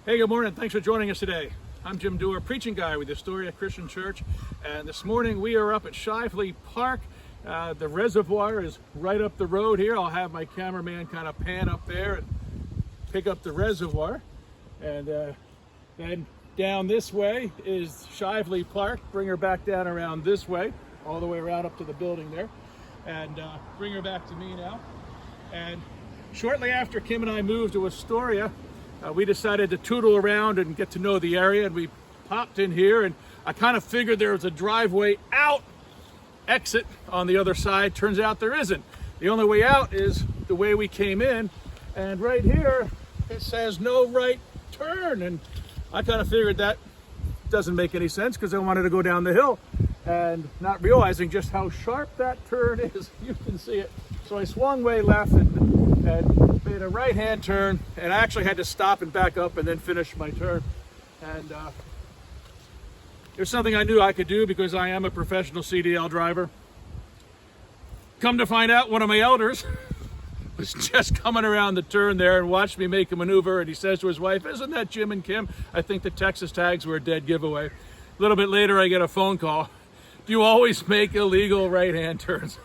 Hey, good morning. Thanks for joining us today. I'm Jim Dewar, preaching guy with Astoria Christian Church, and this morning we are up at Shively Park. The reservoir is right up the road here. I'll have my cameraman kind of pan up there and pick up the reservoir. And then down this way is Shively Park. Bring her back down around this way, all the way around up to the building there, and bring her back to me now. And shortly after Kim and I moved to Astoria, we decided to tootle around and get to know the area, and we popped in here, and I kind of figured there was a driveway out, exit on the other side. Turns out there isn't. The only way out is the way we came in, and right here it says no right turn, and I kind of figured that doesn't make any sense because I wanted to go down the hill, and not realizing just how sharp that turn is. You can see it. So I swung way left and made a right-hand turn, and I actually had to stop and back up and then finish my turn. And it was something I knew I could do because I am a professional CDL driver. Come to find out, one of my elders was just coming around the turn there and watched me make a maneuver, and he says to his wife, "Isn't that Jim and Kim? I think the Texas tags were a dead giveaway." A little bit later, I get a phone call. "Do you always make illegal right-hand turns?"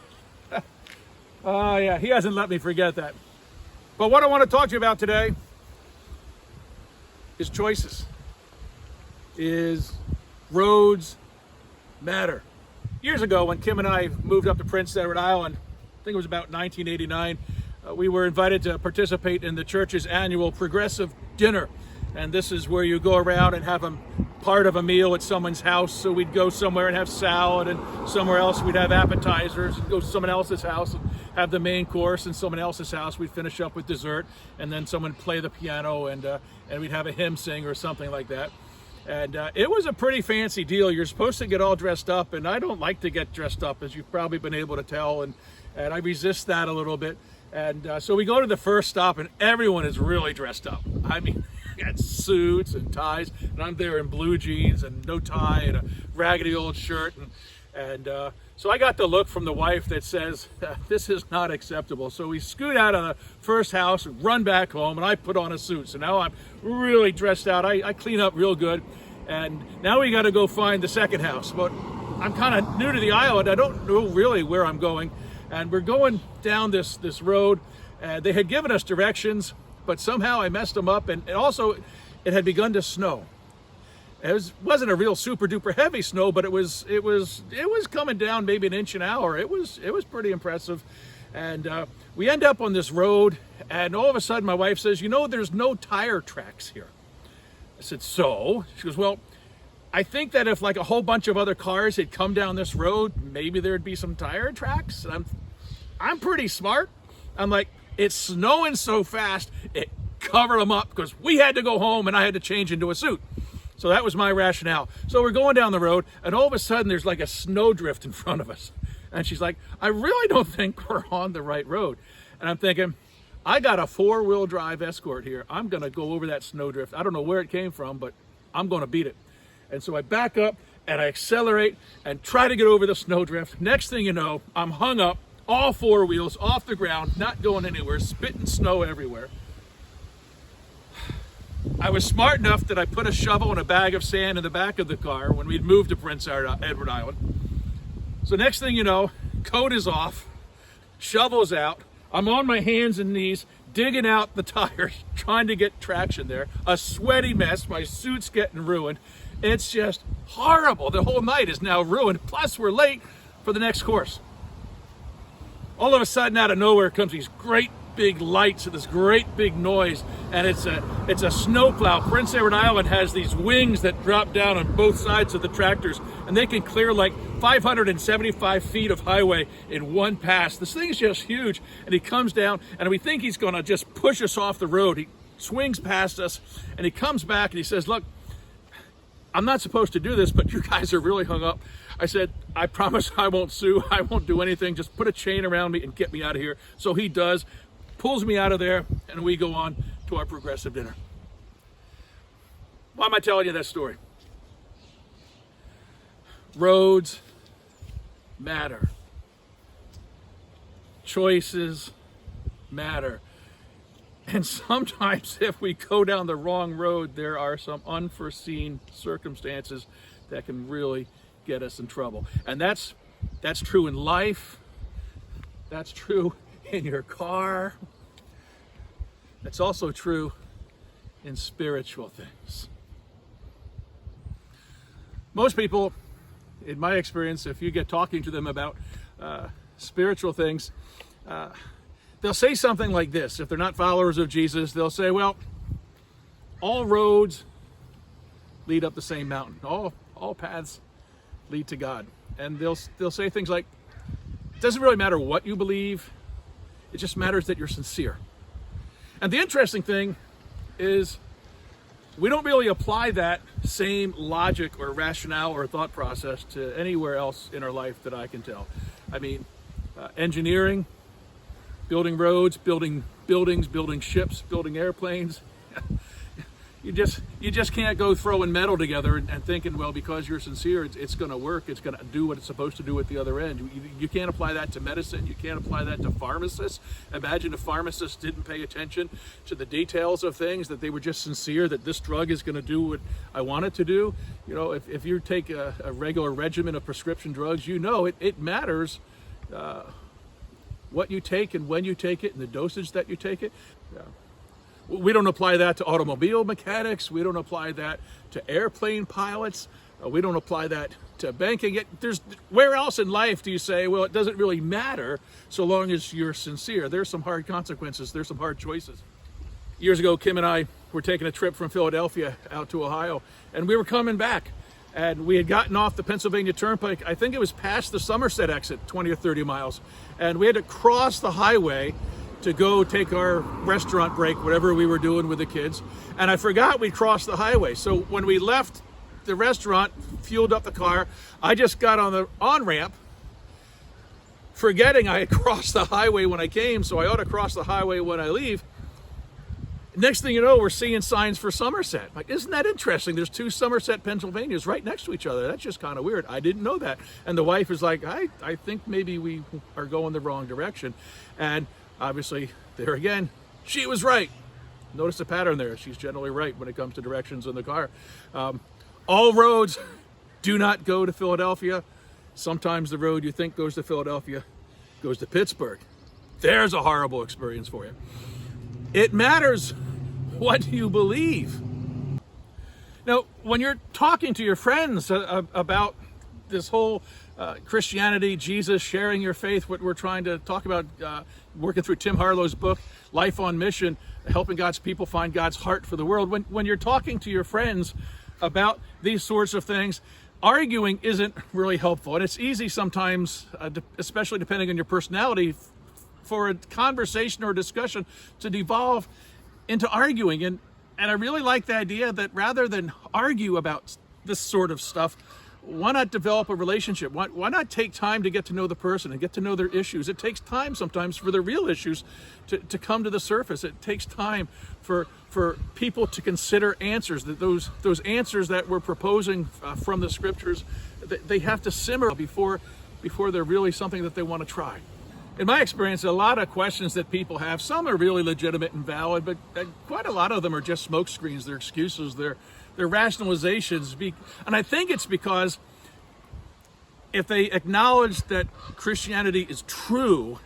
Oh yeah, he hasn't let me forget that. But what I want to talk to you about today is choices. Is roads matter? Years ago, when Kim and I moved up to Prince Edward Island, I think it was about 1989, we were invited to participate in the church's annual progressive dinner. And this is where you go around and have part of a meal at someone's house. So we'd go somewhere and have salad, and somewhere else we'd have appetizers, and go to someone else's house and have the main course, and someone else's house we'd finish up with dessert, and then someone play the piano, and we'd have a hymn sing or something like that. And it was a pretty fancy deal. You're supposed to get all dressed up, and I don't like to get dressed up, as you've probably been able to tell, and I resist that a little bit. And so we go to the first stop, and everyone is really dressed up. I mean, got suits and ties, and I'm there in blue jeans and no tie and a raggedy old shirt, and so I got the look from the wife that says, "This is not acceptable." So we scoot out of the first house and run back home, and I put on a suit. So now I'm really dressed out. I clean up real good, and now we got to go find the second house. But I'm kind of new to the island. I don't know really where I'm going, and we're going down this road, and they had given us directions, but somehow I messed them up, and also it had begun to snow. It wasn't a real super duper heavy snow, but it was coming down maybe an inch an hour. It was pretty impressive. And we end up on this road, and all of a sudden my wife says, "You know, there's no tire tracks here." I said, "So?" She goes, "Well, I think that if like a whole bunch of other cars had come down this road, maybe there'd be some tire tracks." And I'm pretty smart. I'm like, it's snowing so fast, it covered them up because we had to go home and I had to change into a suit. So that was my rationale. So we're going down the road, and all of a sudden there's like a snowdrift in front of us. And she's like, "I really don't think we're on the right road." And I'm thinking, I got a 4-wheel drive Escort here. I'm going to go over that snowdrift. I don't know where it came from, but I'm going to beat it. And so I back up and I accelerate and try to get over the snowdrift. Next thing you know, I'm hung up, all 4 wheels off the ground, not going anywhere, spitting snow everywhere. I was smart enough that I put a shovel and a bag of sand in the back of the car when we'd moved to Prince Edward Island. So next thing you know, coat is off, shovel's out, I'm on my hands and knees digging out the tires, trying to get traction there. A sweaty mess, my suit's getting ruined. It's just horrible. The whole night is now ruined, plus we're late for the next course. All of a sudden, out of nowhere comes these great big lights and this great big noise, and it's a snowplow. Prince Edward Island has these wings that drop down on both sides of the tractors, and they can clear like 575 feet of highway in one pass. This thing's just huge, and he comes down, and we think he's going to just push us off the road. He swings past us, and he comes back, and he says, "Look, I'm not supposed to do this, but you guys are really hung up." I said, "I promise I won't sue. I won't do anything. Just put a chain around me and get me out of here." So he does, pulls me out of there, and we go on to our progressive dinner. Why am I telling you that story? Roads matter. Choices matter. And sometimes if we go down the wrong road, there are some unforeseen circumstances that can really get us in trouble. And that's true in life. That's true in your car. That's also true in spiritual things. Most people, in my experience, if you get talking to them about spiritual things, they'll say something like this. If they're not followers of Jesus, they'll say, well, all roads lead up the same mountain. All paths lead to God. And they'll say things like, it doesn't really matter what you believe, it just matters that you're sincere. And the interesting thing is, we don't really apply that same logic or rationale or thought process to anywhere else in our life that I can tell. I mean, engineering, building roads, building buildings, building ships, building airplanes. You just can't go throwing metal together and thinking, well, because you're sincere, it's going to work. It's going to do what it's supposed to do at the other end. You can't apply that to medicine. You can't apply that to pharmacists. Imagine if pharmacists didn't pay attention to the details of things, that they were just sincere, that this drug is going to do what I want it to do. You know, if you take a regular regimen of prescription drugs, you know it matters what you take and when you take it and the dosage that you take it. We don't apply that to automobile mechanics. We don't apply that to airplane pilots. We don't apply that to banking. Where else in life do you say, well, it doesn't really matter so long as you're sincere? There's some hard consequences. There's some hard choices. Years ago, Kim and I were taking a trip from Philadelphia out to Ohio, and we were coming back. And we had gotten off the Pennsylvania Turnpike. I think it was past the Somerset exit, 20 or 30 miles. And we had to cross the highway to go take our restaurant break, whatever we were doing with the kids. And I forgot we crossed the highway. So when we left the restaurant, fueled up the car, I just got on the on-ramp, forgetting I had crossed the highway when I came, so I ought to cross the highway when I leave. Next thing you know, we're seeing signs for Somerset. Like, isn't that interesting? There's two Somerset, Pennsylvanias right next to each other. That's just kind of weird. I didn't know that. And the wife is like, I think maybe we are going the wrong direction. And obviously, there again, she was right. Notice the pattern there. She's generally right when it comes to directions in the car. All roads do not go to Philadelphia. Sometimes the road you think goes to Philadelphia goes to Pittsburgh. There's a horrible experience for you. It matters what you believe. Now, when you're talking to your friends about this whole Christianity, Jesus, sharing your faith, what we're trying to talk about, working through Tim Harlow's book, Life on Mission, helping God's people find God's heart for the world. When you're talking to your friends about these sorts of things, arguing isn't really helpful. And it's easy sometimes, especially depending on your personality, for a conversation or discussion to devolve into arguing. And I really like the idea that rather than argue about this sort of stuff, why not develop a relationship? Why not take time to get to know the person and get to know their issues? It takes time sometimes for the real issues to come to the surface. It takes time for people to consider answers, that those answers that we're proposing from the scriptures, they have to simmer before they're really something that they want to try. In my experience, a lot of questions that people have, some are really legitimate and valid, but quite a lot of them are just smokescreens. They're excuses. They're rationalizations. And I think it's because if they acknowledge that Christianity is true,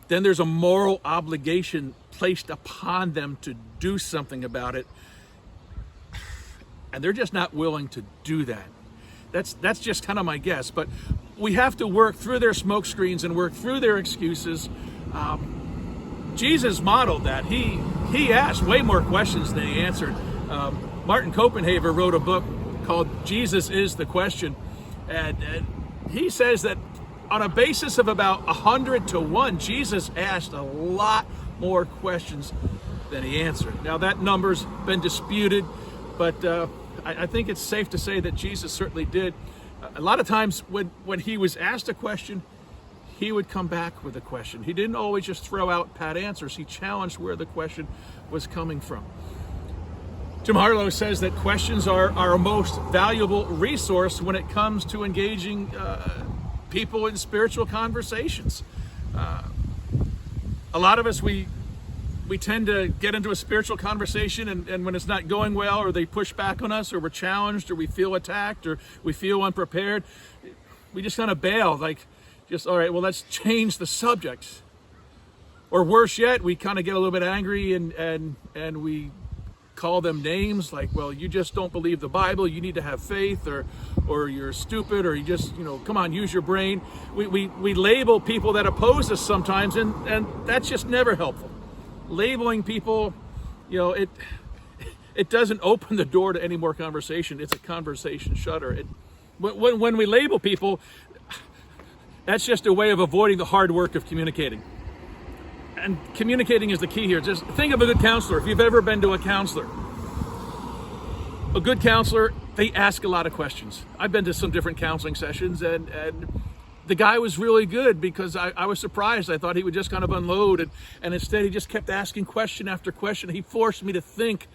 then there's a moral obligation placed upon them to do something about it. And they're just not willing to do that. That's just kind of my guess. But we have to work through their smoke screens and work through their excuses. Jesus modeled that. He asked way more questions than he answered. Martin Copenhaver wrote a book called Jesus is the Question. And he says that on a basis of about 100 to 1, Jesus asked a lot more questions than he answered. Now that number's been disputed, but I think it's safe to say that Jesus certainly did. A lot of times when he was asked a question, he would come back with a question. He didn't always just throw out pat answers. He challenged where the question was coming from. Tim Harlow says that questions are our most valuable resource when it comes to engaging people in spiritual conversations. A lot of us, we we tend to get into a spiritual conversation, and when it's not going well, or they push back on us, or we're challenged, or we feel attacked, or we feel unprepared, we just kind of bail, like, just, all right, well, let's change the subject. Or worse yet, we kind of get a little bit angry and we call them names like, well, you just don't believe the Bible, you need to have faith, or you're stupid, or you just, come on, use your brain. We label people that oppose us sometimes, and that's just never helpful. Labeling people, it doesn't open the door to any more conversation. It's a conversation shutter. When we label people, that's just a way of avoiding the hard work of communicating. And communicating is the key here. Just think of a good counselor. If you've ever been to a counselor, a good counselor, they ask a lot of questions. I've been to some different counseling sessions, and the guy was really good because I was surprised. I thought he would just kind of unload, and instead he just kept asking question after question. He forced me to think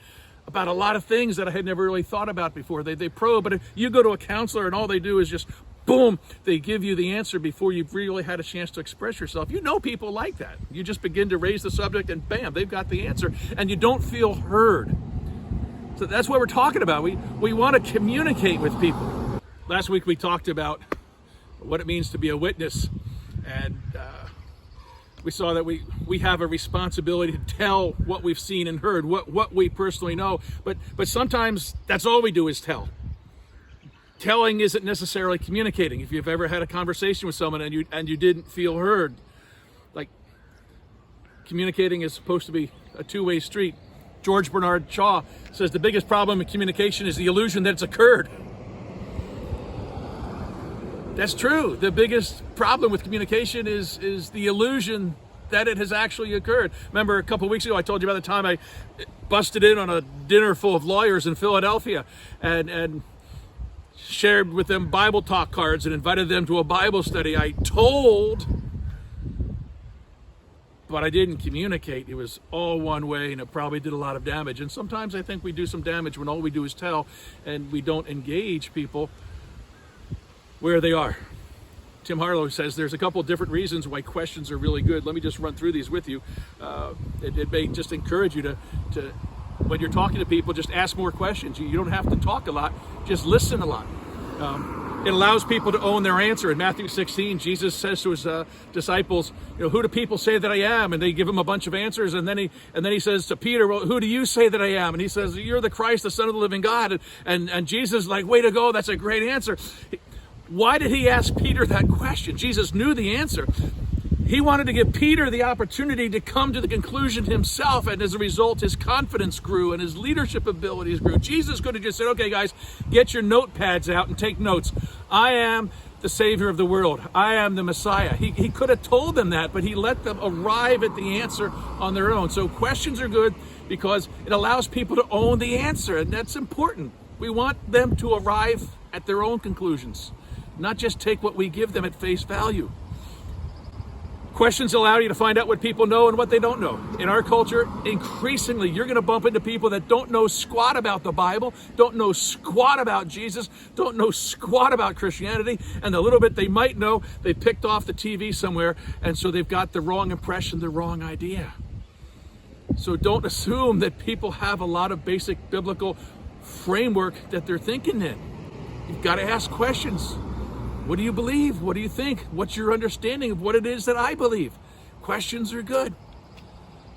about a lot of things that I had never really thought about before. They probe, but if you go to a counselor and all they do is just boom, they give you the answer before you've really had a chance to express yourself. People like that. You just begin to raise the subject and bam, they've got the answer, and you don't feel heard. So that's what we're talking about. We want to communicate with people. Last week we talked about what it means to be a witness, and we saw that we have a responsibility to tell what we've seen and heard, what we personally know, but sometimes that's all we do is tell. Telling isn't necessarily communicating. If you've ever had a conversation with someone and you didn't feel heard, like, communicating is supposed to be a two-way street. George Bernard Shaw says the biggest problem in communication is the illusion that it's occurred. That's true. The biggest problem with communication is the illusion that it has actually occurred. Remember a couple of weeks ago I told you about the time I busted in on a dinner full of lawyers in Philadelphia and shared with them Bible talk cards and invited them to a Bible study. I told, but I didn't communicate. It was all one way, and it probably did a lot of damage. And sometimes I think we do some damage when all we do is tell, and we don't engage people where they are. Tim Harlow says there's a couple of different reasons why questions are really good. Let me just run through these with you. It may just encourage you to when you're talking to people, just ask more questions. You don't have to talk a lot, just listen a lot. It allows people to own their answer. In Matthew 16, Jesus says to his disciples, who do people say that I am? And they give him a bunch of answers. And then he says to Peter, well, who do you say that I am? And he says, you're the Christ, the Son of the living God. And Jesus is like, way to go, that's a great answer. Why did he ask Peter that question? Jesus knew the answer. He wanted to give Peter the opportunity to come to the conclusion himself, and as a result, his confidence grew and his leadership abilities grew. Jesus could have just said, okay, guys, get your notepads out and take notes. I am the Savior of the world. I am the Messiah. He could have told them that, but he let them arrive at the answer on their own. So questions are good because it allows people to own the answer, and that's important. We want them to arrive at their own conclusions, not just take what we give them at face value. Questions allow you to find out what people know and what they don't know. In our culture, increasingly, you're going to bump into people that don't know squat about the Bible, don't know squat about Jesus, don't know squat about Christianity, and the little bit they might know, they picked off the TV somewhere, and so they've got the wrong impression, the wrong idea. So don't assume that people have a lot of basic biblical framework that they're thinking in. You've got to ask questions. What do you believe? What do you think? What's your understanding of what it is that I believe? Questions are good.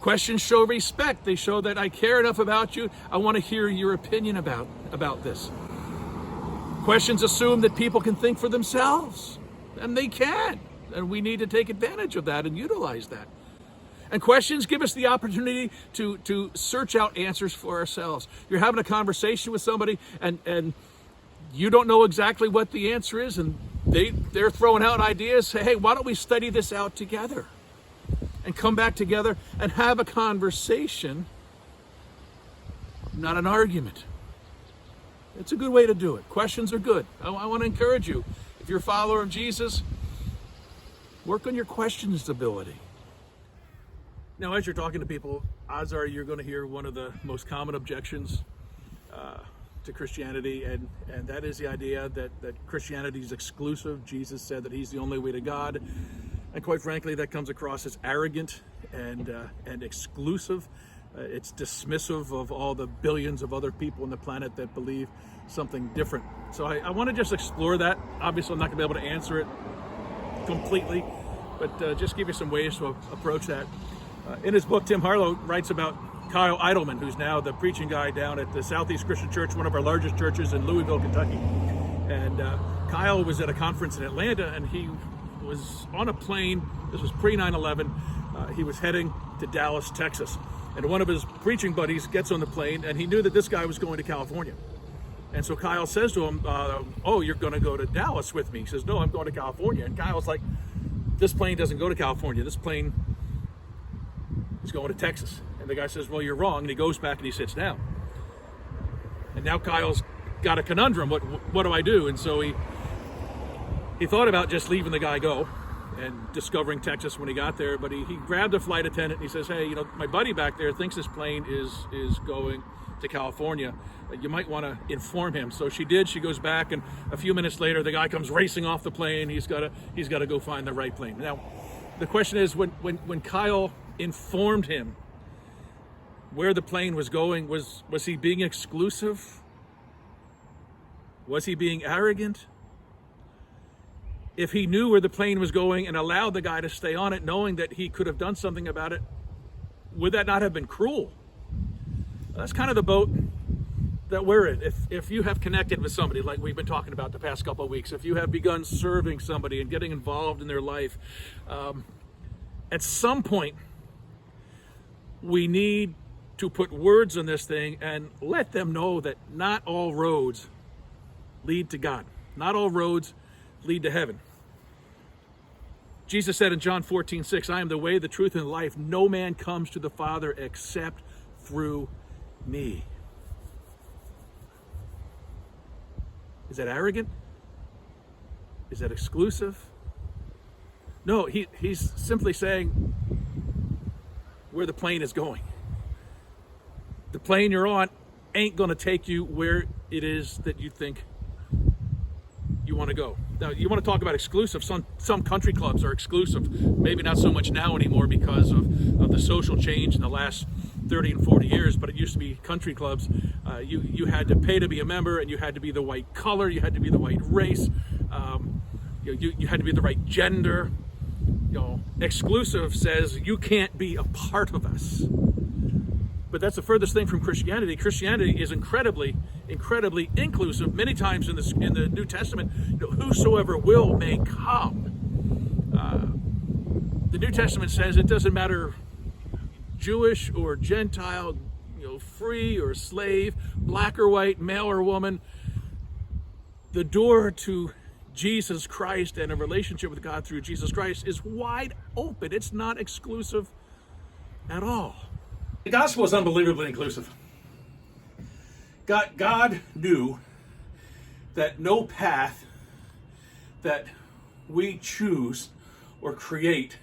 Questions show respect. They show that I care enough about you. I want to hear your opinion about this. Questions assume that people can think for themselves, and they can. And we need to take advantage of that and utilize that. And questions give us the opportunity to search out answers for ourselves. You're having a conversation with somebody and you don't know exactly what the answer is, and they're throwing out ideas. Say, hey, why don't we study this out together and come back together and have a conversation, not an argument. It's a good way to do it. Questions are good. I want to encourage you. If you're a follower of Jesus, work on your questions ability. Now, as you're talking to people, odds are you're going to hear one of the most common objections to Christianity, and that is the idea that Christianity is exclusive. Jesus said that he's the only way to God, And quite frankly, that comes across as arrogant and exclusive. It's dismissive of all the billions of other people on the planet that believe something different. So I want to just explore that. Obviously, I'm not going to be able to answer it completely, but just give you some ways to approach that. In his book, Tim Harlow writes about Kyle Idleman, who's now the preaching guy down at the Southeast Christian Church, one of our largest churches in Louisville, Kentucky. And Kyle was at a conference in Atlanta, and he was on a plane. This was pre 9/11. He was heading to Dallas, Texas. And one of his preaching buddies gets on the plane, and he knew that this guy was going to California. And so Kyle says to him, oh, you're going to go to Dallas with me? He says, no, I'm going to California. And Kyle's like, this plane doesn't go to California. This plane is going to Texas. And the guy says, well, you're wrong. And he goes back and he sits down. And now Kyle's got a conundrum. What do I do? And so he thought about just leaving the guy go and discovering Texas when he got there. But he grabbed a flight attendant and he says, hey, my buddy back there thinks this plane is going to California. You might want to inform him. So she did. She goes back, and a few minutes later, the guy comes racing off the plane. He's got to go find the right plane. Now, the question is, when Kyle informed him where the plane was going, was he being exclusive? Was he being arrogant? If he knew where the plane was going and allowed the guy to stay on it, knowing that he could have done something about it, would that not have been cruel? That's kind of the boat that we're in. If you have connected with somebody like we've been talking about the past couple of weeks, if you have begun serving somebody and getting involved in their life, at some point we need to put words on this thing and let them know that not all roads lead to God. Not all roads lead to heaven. Jesus said in John 14:6, I am the way, the truth, and the life. No man comes to the Father except through me. Is that arrogant? Is that exclusive? No, he's simply saying where the plane is going. The plane you're on ain't going to take you where it is that you think you want to go. Now, you want to talk about exclusive. Some country clubs are exclusive. Maybe not so much now anymore because of the social change in the last 30 and 40 years, but it used to be country clubs. You had to pay to be a member, and you had to be the right color, you had to be the right race, you had to be the right gender. Exclusive says you can't be a part of us. But that's the furthest thing from Christianity. Christianity is incredibly inclusive. Many times in the New Testament, whosoever will may come. The New Testament says it doesn't matter Jewish or Gentile, free or slave, black or white, male or woman. The door to Jesus Christ and a relationship with God through Jesus Christ is wide open. It's not exclusive at all. The gospel is unbelievably inclusive. God knew that no path that we choose or create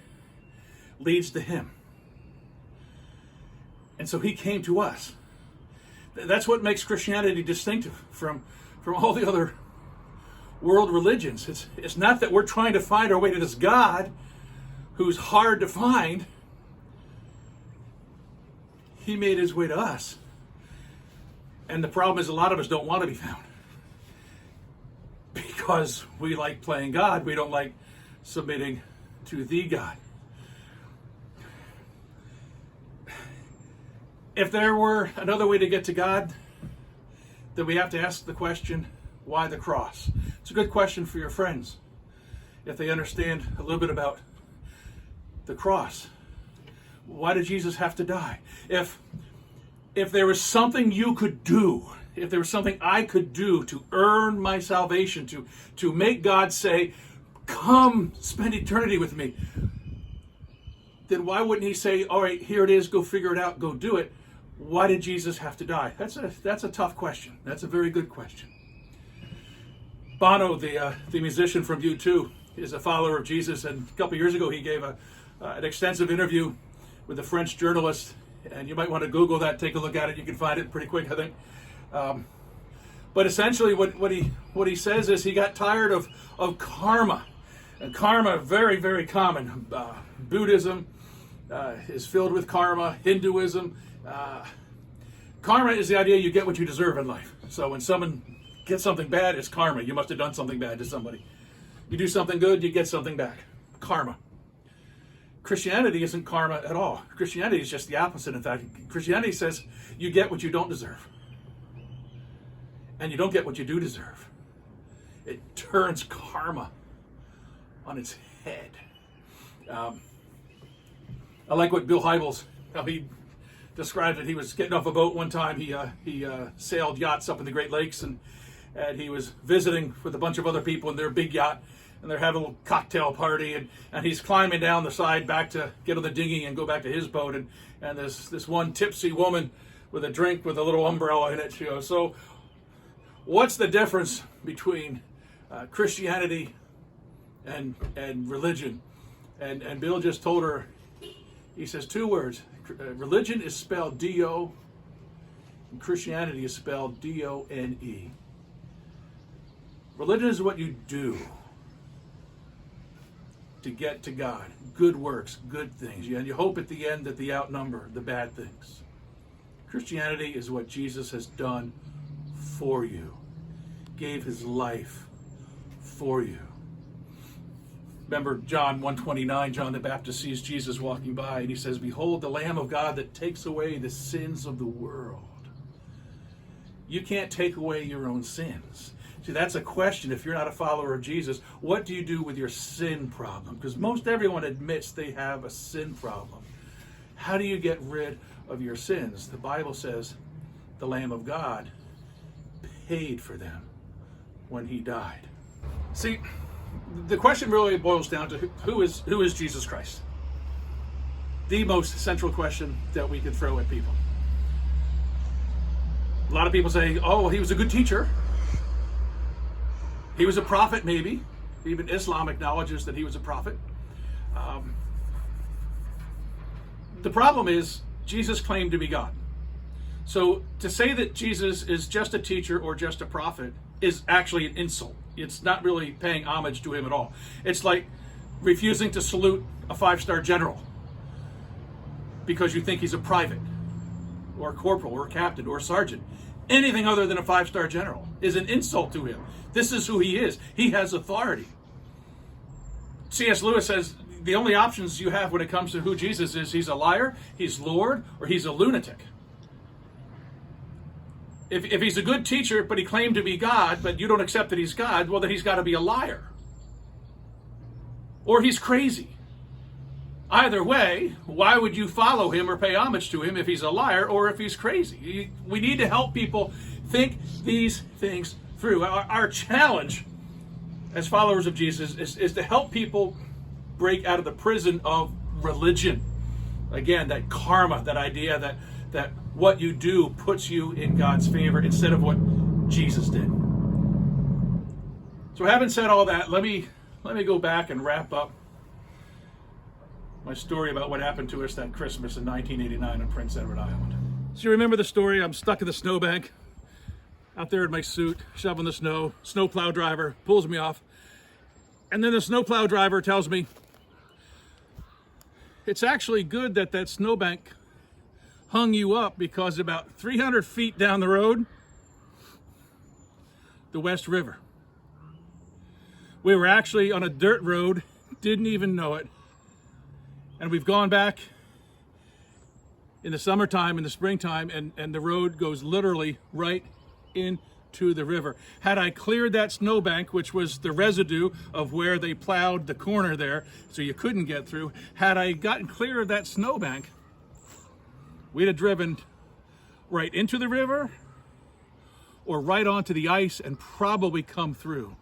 leads to him. And so he came to us. That's what makes Christianity distinctive from all the other world religions. It's not that we're trying to find our way to this God who's hard to find. He made his way to us. And the problem is a lot of us don't want to be found. Because we like playing God. We don't like submitting to the God. If there were another way to get to God, then we have to ask the question, why the cross? It's a good question for your friends, if they understand a little bit about the cross. Why did Jesus have to die? If there was something you could do, if there was something I could do to earn my salvation, to make God say, come spend eternity with me, then why wouldn't he say, all right, here it is, go figure it out, go do it? Why did Jesus have to die? That's a tough question. That's a very good question. Bono, the musician from U2, is a follower of Jesus, and a couple years ago he gave an extensive interview with a French journalist, and you might want to Google that, take a look at it. You can find it pretty quick, I think. But essentially what he says is he got tired of karma. And karma, very, very common. Buddhism is filled with karma. Hinduism. Karma is the idea you get what you deserve in life. So when someone gets something bad, it's karma. You must have done something bad to somebody. You do something good, you get something back. Karma. Christianity isn't karma at all. Christianity is just the opposite. In fact, Christianity says you get what you don't deserve. And you don't get what you do deserve. It turns karma on its head. I like what Bill Hybels, how he described it. He was getting off a boat one time. He sailed yachts up in the Great Lakes, and he was visiting with a bunch of other people in their big yacht, and they're having a little cocktail party, and he's climbing down the side back to get on the dinghy and go back to his boat, and there's this one tipsy woman with a drink with a little umbrella in it. She goes, "So what's the difference between Christianity and religion?" And Bill just told her, he says 2 words. Religion is spelled D-O, and Christianity is spelled D-O-N-E. Religion is what you do to get to God. Good works, good things. And you hope at the end that they outnumber the bad things. Christianity is what Jesus has done for you. Gave his life for you. Remember John 1:29, John the Baptist sees Jesus walking by, and he says, "Behold the Lamb of God that takes away the sins of the world." You can't take away your own sins. See, that's a question if you're not a follower of Jesus. What do you do with your sin problem? Because most everyone admits they have a sin problem. How do you get rid of your sins? The Bible says the Lamb of God paid for them when he died. See, the question really boils down to who is Jesus Christ? The most central question that we could throw at people. A lot of people say, "Oh, he was a good teacher. He was a prophet, maybe." Even Islam acknowledges that he was a prophet. The problem is, Jesus claimed to be God. So to say that Jesus is just a teacher or just a prophet is actually an insult. It's not really paying homage to him at all. It's like refusing to salute a 5-star general because you think he's a private or a corporal or a captain or a sergeant. Anything other than a 5-star general is an insult to him. This is who he is. He has authority. C.S. Lewis says the only options you have when it comes to who Jesus is, he's a liar, he's Lord, or he's a lunatic. If he's a good teacher, but he claimed to be God, but you don't accept that he's God, well, then he's got to be a liar. Or he's crazy. Either way, why would you follow him or pay homage to him if he's a liar or if he's crazy? We need to help people think these things through. Our challenge as followers of Jesus is to help people break out of the prison of religion. Again, that karma, that idea that what you do puts you in God's favor instead of what Jesus did. So having said all that, let me go back and wrap up my story about what happened to us that Christmas in 1989 on Prince Edward Island. So you remember the story? I'm stuck in the snowbank, out there in my suit, shoveling the snow. Snowplow driver pulls me off. And then the snowplow driver tells me, "It's actually good that snowbank hung you up because about 300 feet down the road, the West River. We were actually on a dirt road, didn't even know it. And we've gone back in the summertime, in the springtime, and the road goes literally right into the river. Had I cleared that snowbank, which was the residue of where they plowed the corner there, so you couldn't get through, had I gotten clear of that snowbank, we'd have driven right into the river or right onto the ice and probably come through.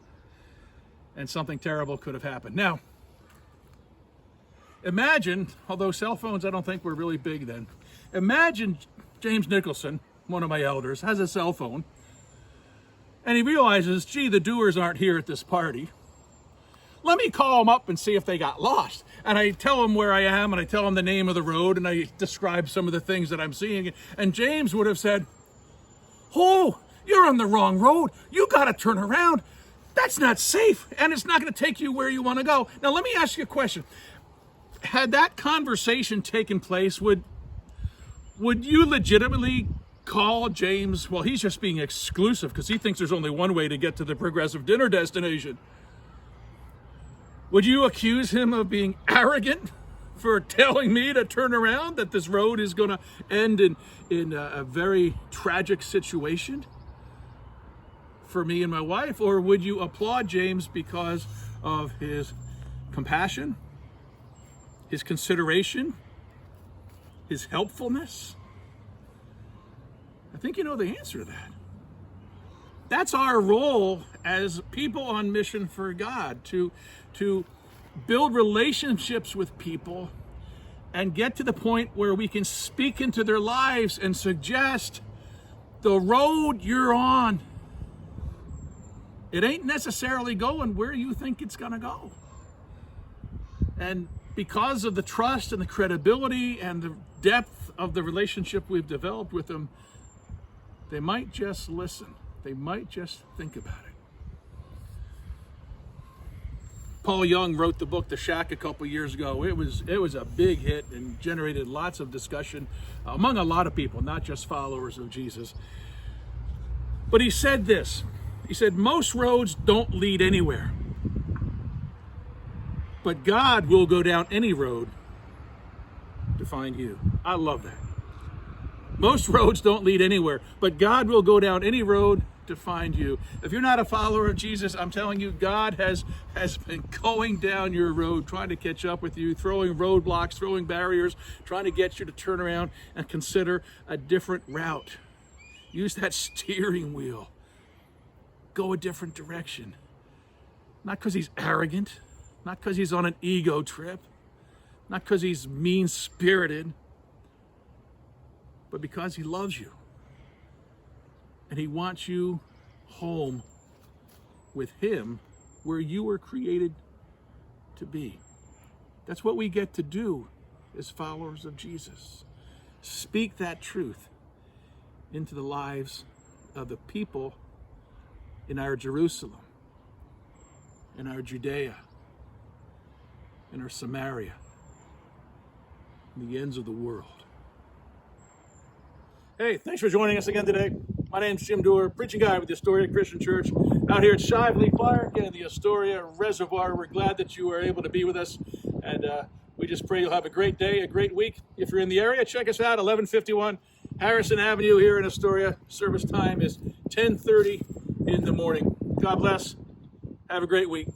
And something terrible could have happened." Now, imagine, although cell phones I don't think were really big then, imagine James Nicholson, one of my elders, has a cell phone and he realizes, gee, the Dewars aren't here at this party. Let me call them up and see if they got lost. And I tell them where I am, and I tell them the name of the road, and I describe some of the things that I'm seeing. And James would have said, "Oh, you're on the wrong road. You got to turn around. That's not safe, and it's not going to take you where you want to go. Now, let me ask you a question. Had that conversation taken place, would you legitimately call James, well, he's just being exclusive because he thinks there's only one way to get to the progressive dinner destination? Would you accuse him of being arrogant for telling me to turn around, that this road is going to end in a very tragic situation for me and my wife? Or would you applaud James because of his compassion, his consideration, his helpfulness? I think you know the answer to that. That's our role as people on mission for God, to build relationships with people and get to the point where we can speak into their lives and suggest the road you're on, it ain't necessarily going where you think it's going to go. And because of the trust and the credibility and the depth of the relationship we've developed with them, they might just listen. They might just think about it. Paul Young wrote the book The Shack a couple years ago. It was a big hit and generated lots of discussion among a lot of people, not just followers of Jesus. But he said this. He said, most roads don't lead anywhere, but God will go down any road to find you. I love that. Most roads don't lead anywhere, but God will go down any road to find you. If you're not a follower of Jesus, I'm telling you, God has been going down your road, trying to catch up with you, throwing roadblocks, throwing barriers, trying to get you to turn around and consider a different route. Use that steering wheel. Go a different direction. Not because he's arrogant, not because he's on an ego trip, not because he's mean-spirited, but because he loves you. And he wants you home with him where you were created to be. That's what we get to do as followers of Jesus. Speak that truth into the lives of the people in our Jerusalem, in our Judea, in our Samaria, in the ends of the world. Hey, thanks for joining us again today. My name's Jim Dewar, preaching guy with the Astoria Christian Church out here at Shively Park in the Astoria Reservoir. We're glad that you were able to be with us, and we just pray you'll have a great day, a great week. If you're in the area, check us out, 1151 Harrison Avenue here in Astoria. Service time is 10:30 in the morning. God bless. Have a great week.